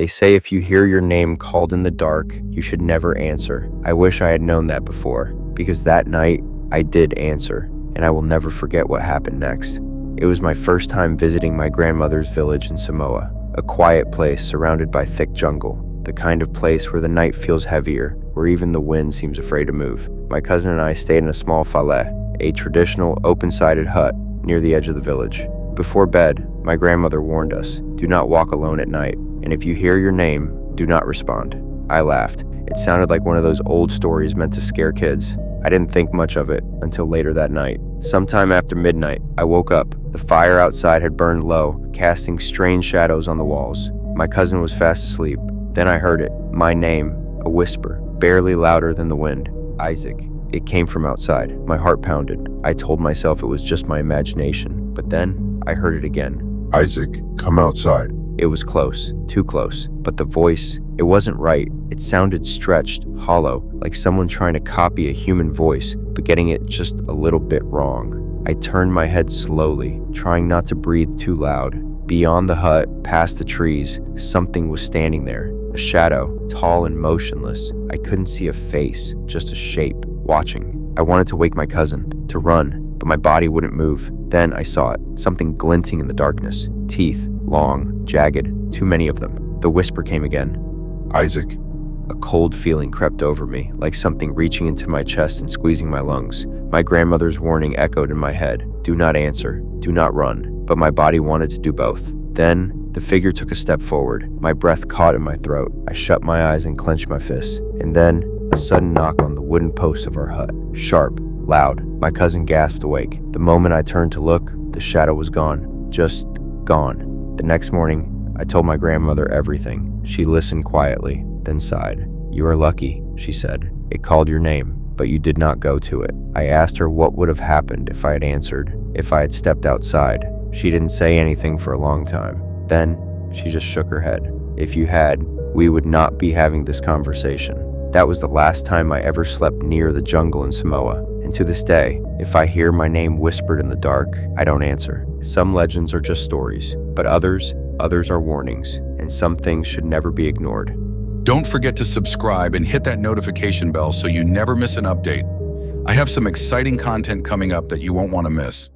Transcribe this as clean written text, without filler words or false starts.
They say if you hear your name called in the dark, you should never answer. I wish I had known that before, because that night, I did answer, and I will never forget what happened next. It was my first time visiting my grandmother's village in Samoa, a quiet place surrounded by thick jungle, the kind of place where the night feels heavier, where even the wind seems afraid to move. My cousin and I stayed in a small fale, a traditional open-sided hut near the edge of the village. Before bed, my grandmother warned us, do not walk alone at night, and if you hear your name, do not respond. I laughed. It sounded like one of those old stories meant to scare kids. I didn't think much of it until later that night. Sometime after midnight, I woke up. The fire outside had burned low, casting strange shadows on the walls. My cousin was fast asleep. Then I heard it, my name, a whisper, barely louder than the wind. Isaac. It came from outside. My heart pounded. I told myself it was just my imagination, but then I heard it again. Isaac, come outside. It was close, too close, but the voice, it wasn't right. It sounded stretched, hollow, like someone trying to copy a human voice, but getting it just a little bit wrong. I turned my head slowly, trying not to breathe too loud. Beyond the hut, past the trees, something was standing there, a shadow, tall and motionless. I couldn't see a face, just a shape, watching. I wanted to wake my cousin, to run, but my body wouldn't move. Then I saw it, something glinting in the darkness, teeth, long, jagged, too many of them. The whisper came again. Isaac. A cold feeling crept over me, like something reaching into my chest and squeezing my lungs. My grandmother's warning echoed in my head. Do not answer, do not run. But my body wanted to do both. Then, the figure took a step forward. My breath caught in my throat. I shut my eyes and clenched my fists. And then, a sudden knock on the wooden post of our hut. Sharp, loud. My cousin gasped awake. The moment I turned to look, the shadow was gone. Just gone. The next morning, I told my grandmother everything. She listened quietly, then sighed. You are lucky, she said. It called your name, but you did not go to it. I asked her what would have happened if I had answered, if I had stepped outside. She didn't say anything for a long time. Then, she just shook her head. If you had, we would not be having this conversation. That was the last time I ever slept near the jungle in Samoa. And to this day, if I hear my name whispered in the dark, I don't answer. Some legends are just stories, but others are warnings, and some things should never be ignored. Don't forget to subscribe and hit that notification bell so you never miss an update. I have some exciting content coming up that you won't want to miss.